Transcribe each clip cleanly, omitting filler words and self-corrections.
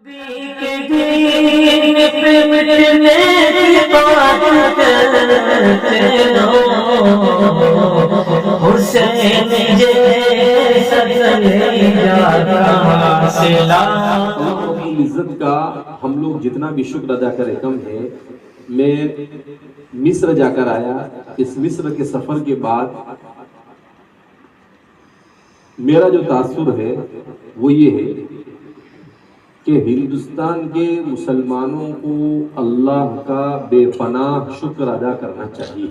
عزت کا ہم لوگ جتنا بھی شکر ادا کرے کم ہے۔ میں مصر جا کر آیا، اس مصر کے سفر کے بعد میرا جو تاثر ہے وہ یہ ہے کہ ہندوستان کے مسلمانوں کو اللہ کا بے پناہ شکر ادا کرنا چاہیے۔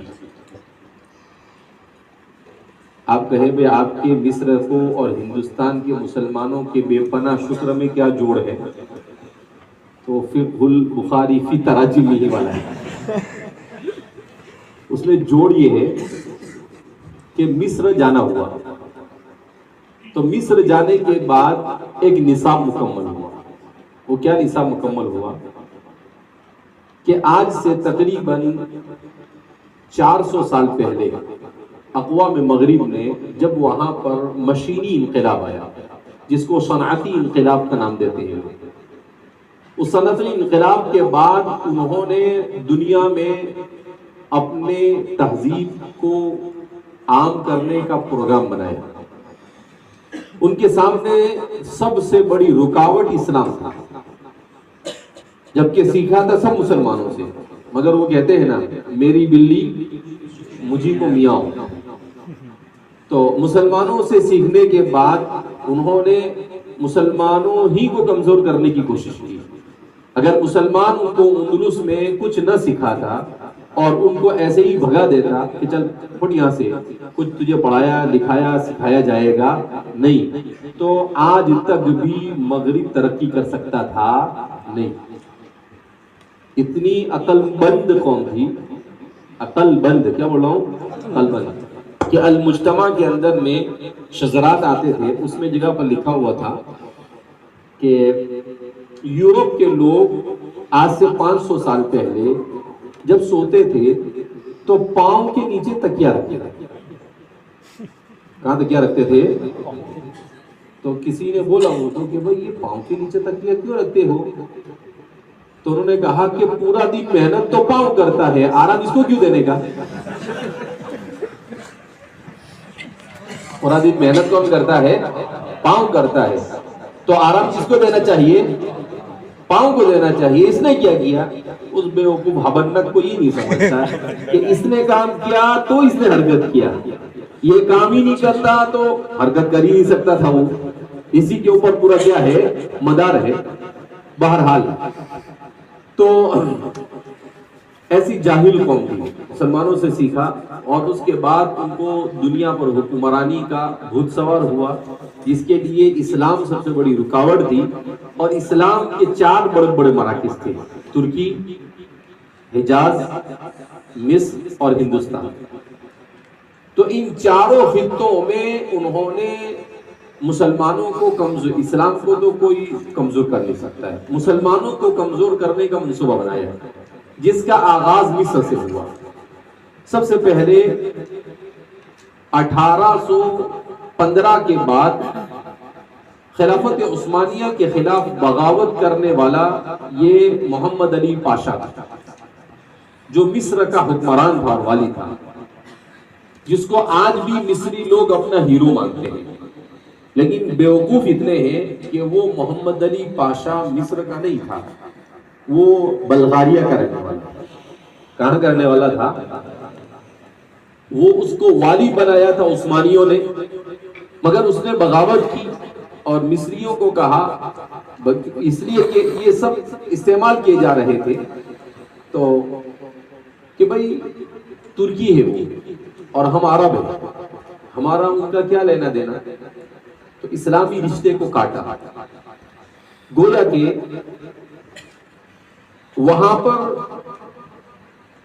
آپ کہیں بھئی آپ کے مصر کو اور ہندوستان کے مسلمانوں کے بے پناہ شکر میں کیا جوڑ ہے؟ تو فقہ البخاری فی تراجم میں یہ والا ہے۔ اس میں جوڑ یہ ہے کہ مصر جانا ہوا، تو مصر جانے کے بعد ایک نصاب مکمل ہوا۔ وہ کیا نصاب مکمل ہوا کہ آج سے تقریباً 400 سال پہلے اقوام مغرب نے جب وہاں پر مشینی انقلاب آیا، جس کو صنعتی انقلاب کا نام دیتے ہیں، اس صنعتی انقلاب کے بعد انہوں نے دنیا میں اپنے تہذیب کو عام کرنے کا پروگرام بنایا۔ ان کے سامنے سب سے بڑی رکاوٹ اسلام تھا، جبکہ سیکھا تھا سب مسلمانوں سے، مگر وہ کہتے ہیں نا میری بلی مجھی کو میاؤں۔ تو مسلمانوں سے سیکھنے کے بعد انہوں نے مسلمانوں ہی کو کمزور کرنے کی کوشش کی۔ اگر مسلمان ان کو اندلس میں کچھ نہ سکھاتا اور ان کو ایسے ہی بھگا دیتا کہ چل پھٹ یہاں سے، کچھ تجھے پڑھایا لکھایا سکھایا جائے گا نہیں، تو آج تک بھی مغرب ترقی کر سکتا تھا نہیں۔ اتنی عقل بند قوم تھی، عقل بند، کیا بول رہا ہوں، عقل بند، کہ المجتمع کے اندر میں شذرات آتے تھے، اس میں جگہ پر لکھا ہوا تھا کہ یورپ کے لوگ آج سے 500 سال پہلے جب سوتے تھے تو پاؤں کے نیچے تکیہ رکھتے تھے۔ کہاں تکیہ رکھتے تھے؟ تو کسی نے بولا وہ تو کہ بھئی یہ پاؤں کے نیچے تکیہ کیوں رکھتے ہو؟ تو انہوں نے کہا کہ پورا دن محنت تو پاؤں کرتا ہے، آرام اس کو کیوں دینے کا؟ پورا دن محنت کون کرتا ہے؟ پاؤں کرتا ہے، تو آرام کس کو دینا چاہیے؟ پاؤں کو دینا چاہیے۔ اس نے کیا کیا؟ اس بیوقوف حبنک کو یہ نہیں سمجھتا کہ اس نے کام کیا تو اس نے حرکت کیا، یہ کام ہی نہیں کرتا تو حرکت کر ہی نہیں سکتا تھا وہ۔ اسی کے اوپر پورا کیا ہے؟ مدار ہے۔ بہرحال تو ایسی جاہل قوم تھی، مسلمانوں سے سیکھا اور اس کے بعد ان کو دنیا پر حکمرانی کا بھوت سوار ہوا، جس کے لیے اسلام سب سے بڑی رکاوٹ تھی۔ اور اسلام کے 4 بڑے بڑے مراکز تھے، ترکی، حجاز، مصر اور ہندوستان۔ تو ان چاروں خطوں میں انہوں نے مسلمانوں کو کمزور، اسلام کو تو کوئی کمزور کر نہیں سکتا ہے، مسلمانوں کو کمزور کرنے کا منصوبہ بنایا، جس کا آغاز مصر سے ہوا۔ سب سے پہلے 1815 کے بعد خلافت عثمانیہ کے خلاف بغاوت کرنے والا یہ محمد علی پاشا تھا، جو مصر کا حکمران تھا اور والی تھا، جس کو آج بھی مصری لوگ اپنا ہیرو مانتے ہیں۔ لیکن بیوقوف اتنے ہیں کہ وہ محمد علی پاشا مصر کا نہیں تھا، وہ بلغاریہ کا رہنے والا۔ کہاں کرنے والا تھا؟ وہ اس کو والی بنایا تھا عثمانیوں نے، مگر اس نے بغاوت کی اور مصریوں کو کہا، اس لیے کہ یہ سب استعمال کیے جا رہے تھے تو کہ بھئی ترکی ہے وہ اور ہم عرب ہیں، ہمارا ان کا کیا لینا دینا، تو اسلامی رشتے کو کاٹا۔ گویا کہ وہاں پر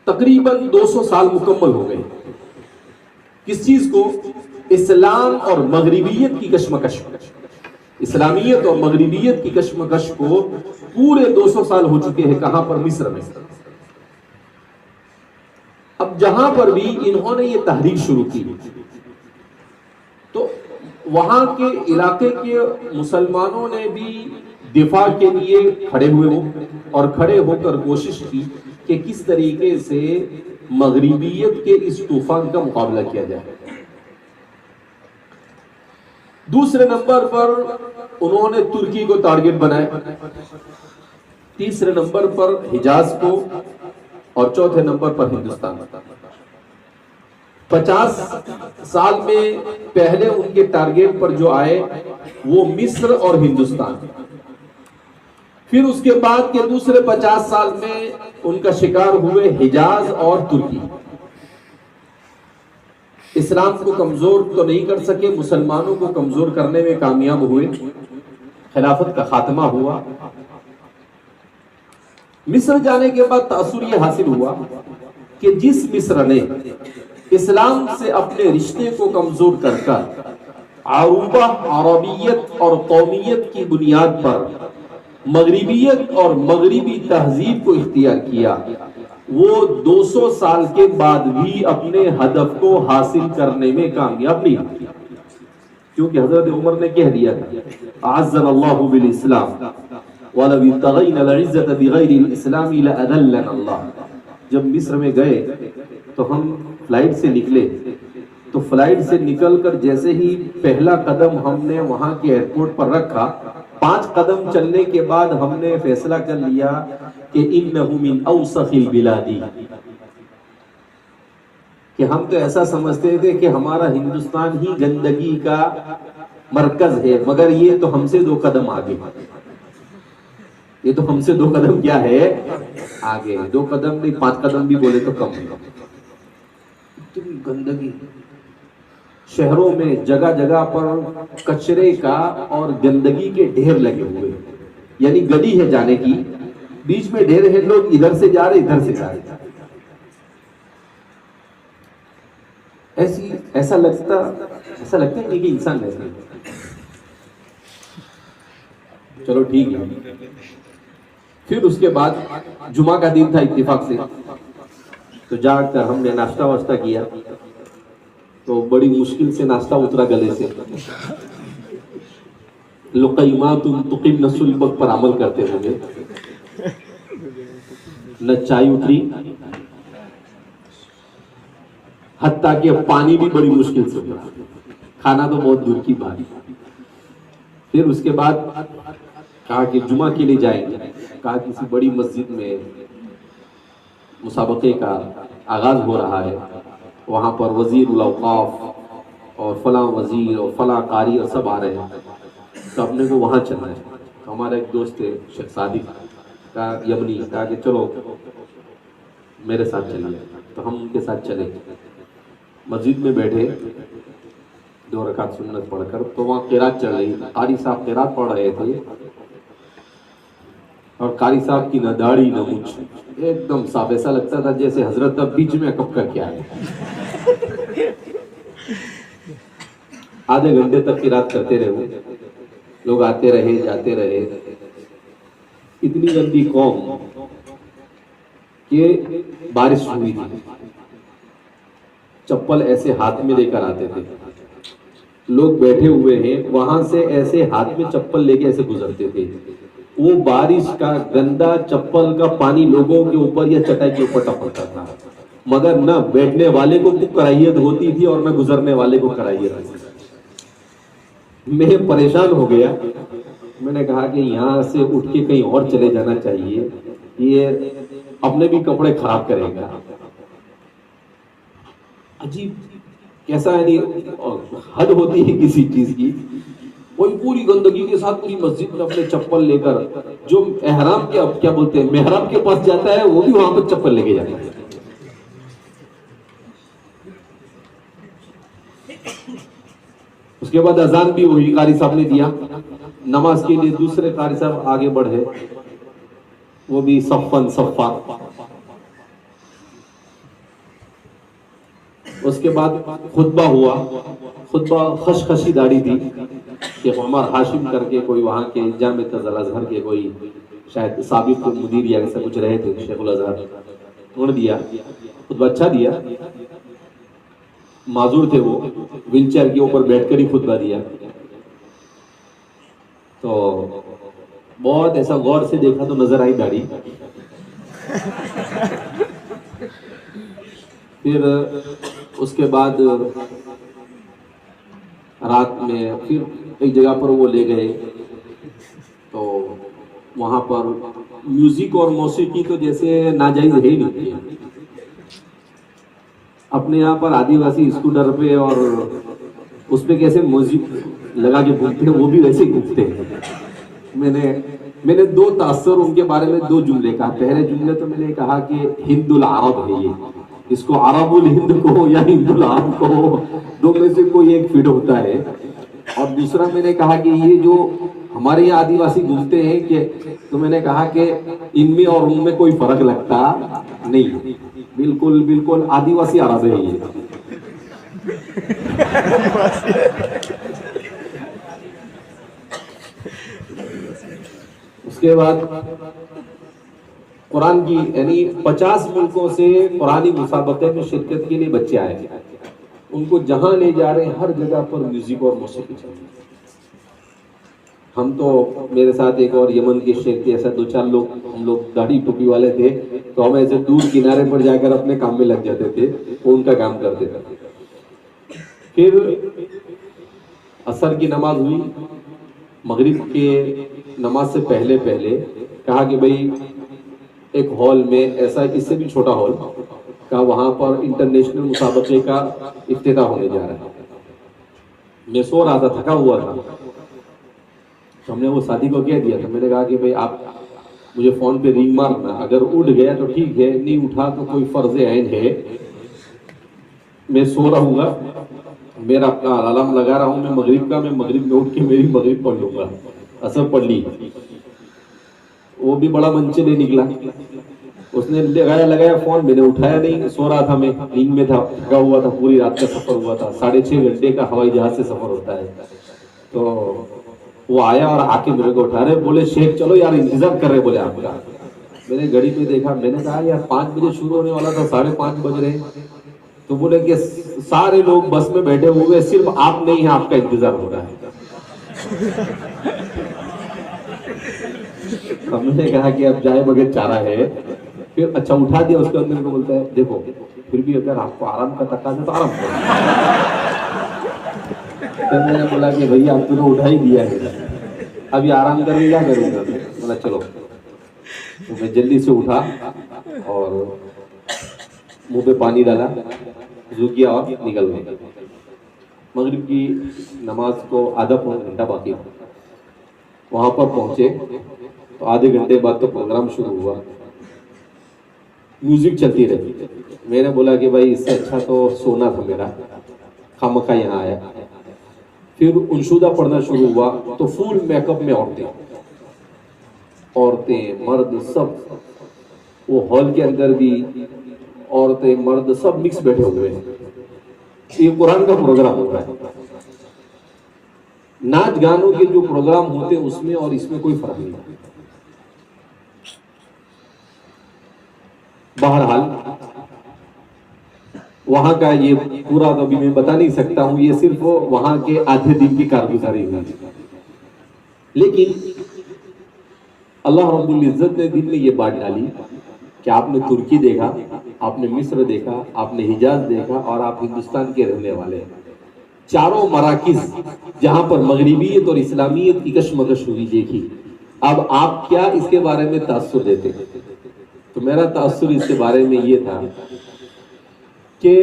تقریباً 200 سال مکمل ہو گئے۔ کس چیز کو؟ اسلام اور مغربیت کی کشمکش، اسلامیت اور مغربیت کی کشمکش کو پورے 200 سال ہو چکے ہیں۔ کہاں پر؟ مصر میں۔ اب جہاں پر بھی انہوں نے یہ تحریک شروع کی تو وہاں کے علاقے کے مسلمانوں نے بھی دفاع کے لیے کھڑے ہوئے ہو اور کھڑے ہو کر کوشش کی کہ کس طریقے سے مغربیت کے اس طوفان کا مقابلہ کیا جائے۔ دوسرے نمبر پر انہوں نے ترکی کو ٹارگٹ بنایا، تیسرے نمبر پر حجاز کو، اور چوتھے نمبر پر ہندوستان۔ 50 سال میں پہلے ان کے ٹارگٹ پر جو آئے وہ مصر اور ہندوستان، پھر اس کے بعد کے دوسرے 50 سال میں ان کا شکار ہوئے حجاز اور ترکی۔ اسلام کو کمزور تو نہیں کر سکے، مسلمانوں کو کمزور کرنے میں کامیاب ہوئے، خلافت کا خاتمہ ہوا۔ مصر جانے کے بعد تاثر یہ حاصل ہوا کہ جس مصر نے اسلام سے اپنے رشتے کو کمزور کر کر عروبہ، عربیت اور قومیت کی بنیاد پر مغربیت اور مغربی تہذیب کو اختیار کیا، وہ 200 سال کے بعد بھی اپنے ہدف کو حاصل کرنے میں کامیاب نہیں ہوئی، کیونکہ حضرت عمر نے کہہ دیا تھا اعزنا اللہ بالاسلام وَلَوْ ابْتَغَيْنَا الْعِزَّةَ بِغَيْرِ الْإِسْلَامِ لَأَذَلَّنَا اللَّهُ۔ جب مصر میں گئے تو ہم فلائٹ سے نکلے، تو فلائٹ سے نکل کر جیسے ہی پہلا قدم ہم نے وہاں کے ایئرپورٹ پر رکھا، 5 قدم چلنے کے بعد ہم نے فیصلہ کر لیا کہ انہو من اوسخ البلادی، کہ ہم تو ایسا سمجھتے تھے کہ ہمارا ہندوستان ہی گندگی کا مرکز ہے، مگر یہ تو ہم سے 2 قدم آگے، یہ تو ہم سے 2 قدم کیا ہے آگے، 2 قدم نہیں 5 قدم بھی بولے تو کم ہے۔ اتنی گندگی شہروں میں جگہ جگہ پر کچرے کا اور گندگی کے ڈھیر لگے ہوئے، یعنی گلی ہے جانے کی، بیچ میں ڈھیر ہے، لوگ ادھر سے جا رہے ادھر سے جا رہے، ایسا لگتا ہے کہ انسان نہیں۔ چلو ٹھیک ہے، پھر اس کے بعد جمعہ کا دن تھا اتفاق سے، تو جا کر ہم نے ناشتہ واشتہ کیا، تو بڑی مشکل سے ناشتہ اترا گلے سے، لقیمات تقمن صلبک پر عمل کرتے ہوئے نہ چائے اتری، حتیٰ کہ پانی بھی بڑی مشکل سے اترا، کھانا تو بہت دور کی بات۔ پھر اس کے بعد کہا کہ جمعہ کے لیے جائیں گے، کہا کسی بڑی مسجد میں مسابقے کا آغاز ہو رہا ہے، وہاں پر وزیر الاوقاف اور فلاں وزیر اور فلاں قاری اور سب آ رہے ہیں، تو اپنے کو وہاں چلنا ہے۔ تو ہمارا ایک دوست ہے شیخ صادق کا یمنی، کہا کہ چلو میرے ساتھ چلیے، تو ہم ان کے ساتھ چلے، مسجد میں بیٹھے 2 رکعت سنت پڑھ کر، تو وہاں قرات چل رہی، قاری صاحب قرات پڑھ رہے تھے، اور قاری صاحب کی نہ داڑھی نہ مچھ، ایک دم صاف، ایسا لگتا تھا جیسے حضرت اب بیچ میں کب کر کے آئے۔ آدھے گھنٹے تک قرات کرتے رہے، لوگ آتے رہے جاتے رہے، اتنی گندی قوم کہ بارش ہوئی تھی، چپل ایسے ہاتھ میں لے کر آتے تھے، لوگ بیٹھے ہوئے ہیں وہاں سے ایسے ہاتھ میں چپل لے کے ایسے گزرتے تھے، وہ بارش کا گندا چپل کا پانی لوگوں کے اوپر یا چٹائی کے اوپر ٹپکتا تھا، مگر نہ بیٹھنے والے کو کراہیت ہوتی تھی اور نہ گزرنے والے کو کراہیت ہوتی تھی۔ میں پریشان ہو گیا، میں نے کہا کہ یہاں سے اٹھ کے کہیں اور چلے جانا چاہیے، یہ اپنے بھی کپڑے خراب کرے گا۔ عجیب کیسا، یعنی حد ہوتی ہے کسی چیز کی، وہی پوری گندگی کے ساتھ پوری مسجد میں اپنے چپل لے کر، جو احرام کے کیا بولتے ہیں محرم کے پاس جاتا ہے وہ بھی وہاں پر چپل لے کے جاتا ہے۔ اس کے بعد اذان بھی وہی قاری صاحب نے دیا، نماز کے لیے دوسرے قاری صاحب آگے بڑھے، وہ بھی صفن صفا۔ اس کے بعد خطبہ ہوا، خطبہ خشخشی داڑھی تھی، شیخ عمر ہاشم کر کے کوئی وہاں کے جامعہ الازہر کے کوئی شاید سابق مدیر یا ایسا کچھ رہے تھے، شیخ الازہر، انہوں نے دیا خطبہ، اچھا دیا، معذور تھے وہ، ویل چیئر کے اوپر بیٹھ کر ہی خطبہ دیا۔ تو بہت ایسا غور سے دیکھا تو نظر آئی داڑھی. پھر اس کے بعد رات میں پھر ایک جگہ پر وہ لے گئے تو وہاں پر میوزک اور موسیقی تو جیسے ناجائز ہے ہی نہیں. اپنے یہاں پر آدی واسی اسکوٹر پہ اور اس پہ کیسے میوزک لگا کے گھومتے ہیں وہ بھی ویسے ہی گھومتے ہیں. میں نے دو تاثر ان کے بارے میں دو جملے کہا. پہلے جملے تو میں نے کہا کہ ہند العرب ہے یہ, اس کو عرب الہند کو یا ہند العرب کو دو میں سے کوئی ایک فٹ ہوتا ہے. اور دوسرا میں نے کہا کہ یہ جو ہمارے یہاں آدی واسی گھومتے ہیں کہ تو میں نے کہا کہ ان میں اور ان میں کوئی فرق لگتا نہیں, بالکل بالکل آدی واسی عرب ہے یہ. اس کے بعد قرآن کی یعنی 50 ملکوں سے قرآنی مسابقے میں شرکت کے لیے بچے آئے ہیں. ان کو جہاں لے جا رہے ہیں ہر جگہ پر میوزک اور موسیقی چل رہی ہے. ہم تو میرے ساتھ ایک اور یمن کے شیخ تھے, ایسا 2-4 لوگ, ہم لوگ داڑھی ٹوپی والے تھے تو ہم ایسے دور کنارے پر جا کر اپنے کام میں لگ جاتے تھے, وہ ان کا کام کرتے تھے. پھر عصر کی نماز ہوئی, مغرب کے نماز سے پہلے کہا کہ بھئی ایک ہال میں ایسا اس سے بھی چھوٹا ہال کا وہاں پر انٹرنیشنل مسابقے کا افتتاح ہونے جا رہا ہے. میں سو رہا تھا, تھکا ہوا تھا, تو ہم نے وہ ساتھی کو کہہ دیا تھا. میں نے کہا کہ بھئی آپ مجھے فون پہ رنگ مارنا, اگر اٹھ گیا تو ٹھیک ہے, نہیں اٹھا تو کوئی فرض عین ہے, میں سو رہوں گا, میرا اپنا الارم لگا رہا ہوں میں مغرب کا, میں مغرب میں اٹھ کے میری مغرب پڑھ لوں گا. اثر پڑھ لی. وہ بھی بڑا منچلے نکلا, اس نے لگایا فون, میں نے اٹھایا نہیں, سو رہا تھا, میں نیند میں تھا, تھکا ہوا تھا, پوری رات کا سفر ہوا تھا, 6.5 گھنٹے کا ہوائی جہاز سے سفر ہوتا ہے. تو وہ آیا اور آ کے میرے کو اٹھا رہے, بولے شیخ چلو یار انتظار کر رہے بولے آپ کا. میں نے گھڑی پہ دیکھا, میں نے کہا یار 5 بجے شروع ہونے والا تھا, 5:30 بج رہے. تو بولے کہ سارے لوگ بس میں بیٹھے ہوئے, صرف آپ نہیں ہیں, آپ کا انتظار ہو رہا ہے. ہم نے کہا کہ اب جائے بغیر چارہ ہے. پھر اچھا اٹھا دیا, اس کے اندر کو بولتا ہے دیکھو پھر بھی اگر آپ کو آرام کا تقاضا ہے تو آرام کرو. پھر میں نے بولا کہ بھئی آپ تو اٹھا ہی دیا ہے, ابھی آرام کرنے کیا کروں گا. بولا چلو. تو میں جلدی سے اٹھا اور منہ پہ پانی ڈالا, وضو کیا اور نکل گئے. مغرب کی نماز کو آدھا پونا گھنٹہ باقی تھا. وہاں پر پہنچے تو آدھے گھنٹے بعد تو پروگرام شروع ہوا, میوزک چلتی رہی. میں نے بولا کہ بھائی اس سے اچھا تو سونا تھا میرا, خامخواہ یہاں آیا. پھر انشودہ پڑھنا شروع ہوا تو فل میک اپ میں عورتیں مرد سب, وہ ہال کے اندر بھی عورتیں مرد سب مکس بیٹھے ہوئے ہیں. یہ قرآن کا پروگرام ہوتا ہے. ناچ گانوں کے جو پروگرام ہوتے ہیں اس میں اور اس میں کوئی فرق نہیں. بہرحال وہاں کا یہ پورا تو ابھی میں بتا نہیں سکتا ہوں, یہ صرف وہاں کے آدھے دن کی کارگزاری ہوئی. لیکن اللہ رب العزت نے دل میں یہ بات ڈالی کہ آپ نے ترکی دیکھا, آپ نے مصر دیکھا, آپ نے حجاز دیکھا, اور آپ ہندوستان کے رہنے والے ہیں. چاروں مراکز جہاں پر مغربیت اور اسلامیت کی کشمکش ہوئی دیکھی. اب آپ کیا اس کے بارے میں تاثر دیتے ہیں؟ تو میرا تاثر اس کے بارے میں یہ تھا کہ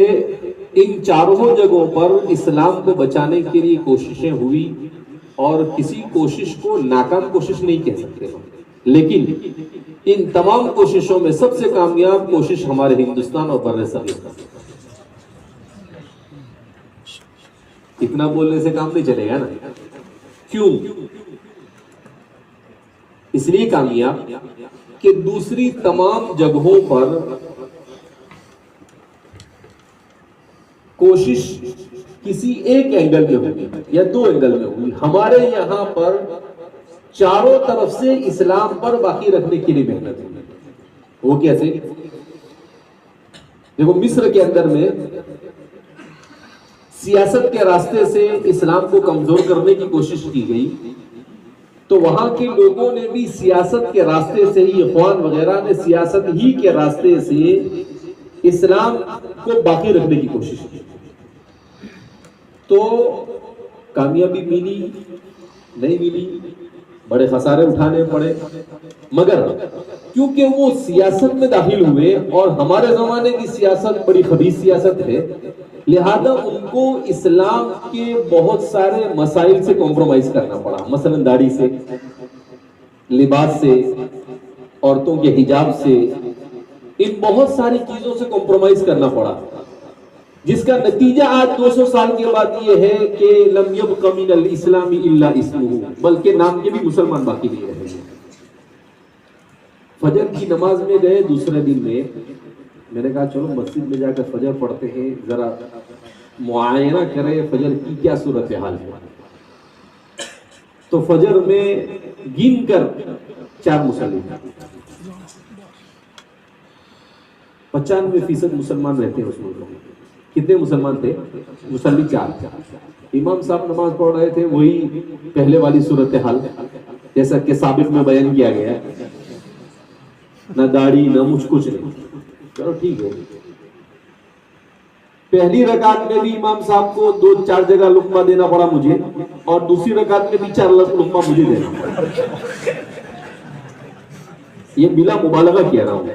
ان چاروں جگہوں پر اسلام کو بچانے کے لیے کوششیں ہوئی, اور کسی کوشش کو ناکام کوشش نہیں کہہ سکتے, لیکن ان تمام کوششوں میں سب سے کامیاب کوشش ہمارے ہندوستان اور بر صغیر کا. اتنا بولنے سے کام نہیں چلے گا نا. کیوں؟ اس لیے کامیاب کہ دوسری تمام جگہوں پر کوشش کسی ایک اینگل میں ہوگی یا 2 اینگل میں ہوگی. ہمارے یہاں پر چاروں طرف سے اسلام پر باقی رکھنے کے لیے محنت ہوگی. وہ کیسے؟ دیکھو مصر کے اندر میں سیاست کے راستے سے اسلام کو کمزور کرنے کی کوشش کی گئی, تو وہاں کے لوگوں نے بھی سیاست کے راستے سے ہی، اخوان وغیرہ نے سیاست ہی کے راستے سے اسلام کو باقی رکھنے کی کوشش کی، تو کامیابی ملی نہیں ملی، بڑے خسارے اٹھانے پڑے، مگر کیونکہ وہ سیاست میں داخل ہوئے اور ہمارے زمانے کی سیاست بڑی خبیث سیاست ہے، لہذا ان کو اسلام کے بہت سارے مسائل سے کمپرومائز کرنا پڑا، مثلا داڑھی سے، لباس سے، عورتوں کے حجاب سے، ان بہت ساری چیزوں سے کمپرومائز کرنا پڑا، جس کا نتیجہ آج 200 سال کے بعد یہ ہے کہ لم یبق من الاسلام الا اسمہ، بلکہ نام کے بھی مسلمان باقی نہیں رہے ہیں۔ فجر کی نماز میں گئے دوسرے دن میں نے کہا چلو مسجد میں جا کر فجر پڑھتے ہیں، ذرا معائنہ کریں فجر کی کیا صورتحال ہے۔ تو فجر میں گن کر 4 مصلی، 95% مسلمان رہتے ہیں اس ملک میں۔ کتنے مسلمان تھے؟ مصلی 4۔ امام صاحب نماز پڑھ رہے تھے، وہی پہلے والی صورتحال جیسا کہ سابق میں بیان کیا گیا، نہ داڑھی نہ مجھ کچھ نہیں، چلو ٹھیک ہے۔ پہلی رکعت میں بھی امام صاحب کو 2-4 جگہ لقمہ دینا پڑا مجھے، اور دوسری رکعت میں بھی 4 لقمہ مجھے دینا پڑا۔ یہ بلا مبالغہ کہہ رہا ہوں،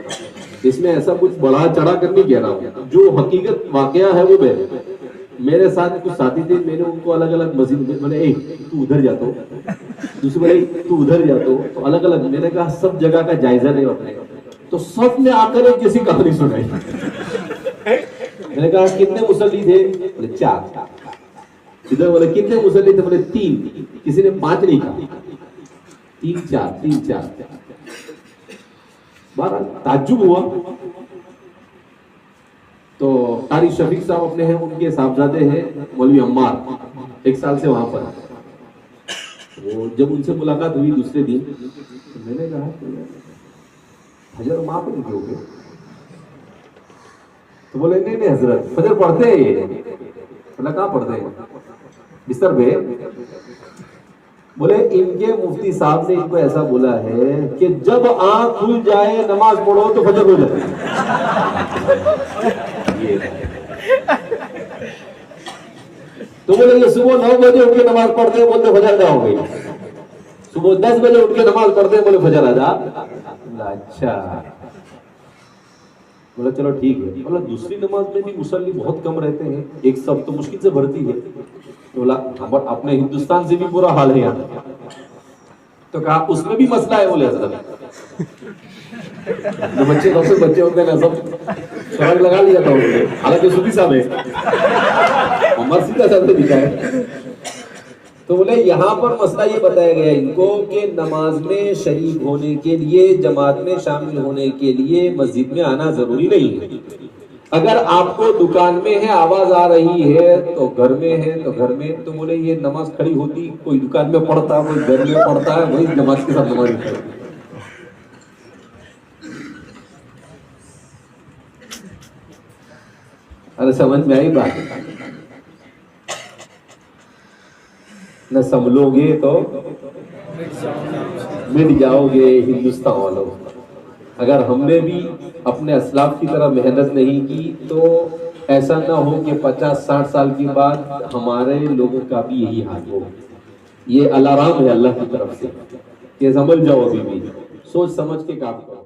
اس میں ایسا کچھ بڑھا چڑھا کر نہیں کہہ رہا ہوں، جو حقیقت واقعہ ہے وہ بیان ہے۔ میرے ساتھ کچھ ساتھی تھے، میں نے ان کو الگ الگ مسجد میں بولے تو ادھر جاتا ہو، دوسرے بولے تو ادھر جاتا ہو، تو الگ الگ میں نے کہا سب جگہ کا جائزہ لے اپنے، تو سب نے آ کر ایک جیسی کہانی سنائی۔ میں نے کہا کتنے مصلی تھے؟ بولے 4۔ ادھر بولے کتنے مصلی تھے؟ بولے 3۔ کسی نے 5 نہیں کہا، 3-4 بہرحال تعجب ہوا۔ تو قاری شفیق صاحب اپنے ہیں، ان کے صاحبزادے ہیں مولوی عمار، 1 سال سے وہاں پر۔ وہ جب ان سے ملاقات ہوئی دوسرے دن، تو میں نے کہا فجر وہاں پر نہیں ہوگے؟ تو بولے نہیں حضرت فجر پڑھتے ہیں یہ۔ بولا کہاں پڑھتے ہیں؟ بستر پہ۔ بولے ان کے مفتی صاحب نے ان کو ایسا بولا ہے کہ جب آنکھ کھل جائے نماز پڑھو تو فجر ہو جاتی ہے۔ تو بولے یہ صبح 9 بجے اٹھ کے نماز پڑھتے ہیں، بولتے فجر کیا ہو گئی؟ صبح 10 بجے اٹھ کے نماز پڑھتے ہیں، بولے فجر آ جا۔ اچھا، بولا چلو ٹھیک ہے۔ بولا دوسری نماز میں بھی مصلی بہت کم رہتے ہیں، ایک سب تو مشکل سے بھرتی ہے۔ بولا اپنے ہندوستان سے بھی برا حال ہے یہاں۔ تو کہا اس میں بھی مسئلہ ہے؟ بولے حضرت جو بچے ہوتے ہیں نا سب سراغ لگا لیا تھا انہوں نے، حالانکہ صوفی صاحب ہے، عمر سیدھا صاحب نے لکھا ہے۔ تو بولے یہاں پر مسئلہ یہ بتایا گیا ان کو کہ نماز میں شریک ہونے کے لیے، جماعت میں شامل ہونے کے لیے مسجد میں آنا ضروری نہیں ہے۔ اگر آپ کو دکان میں ہے آواز آ رہی ہے تو گھر میں ہے تو گھر میں۔ تو بولے یہ نماز کھڑی ہوتی، کوئی دکان میں پڑھتا، کوئی گھر میں پڑھتا ہے، وہی جماعت کے ساتھ نماز پڑھتی۔ ارے سمجھ میں آئی بات؟ نہ سنبھلو گے تو مٹ جاؤ گے ہندوستان والوں۔ اگر ہم نے بھی اپنے اسلاف کی طرح محنت نہیں کی تو ایسا نہ ہو کہ 50-60 سال کے بعد ہمارے لوگوں کا بھی یہی حال ہو۔ یہ الارم ہے اللہ کی طرف سے کہ سمجھ جاؤ، ابھی بھی سوچ سمجھ کے کام کرو۔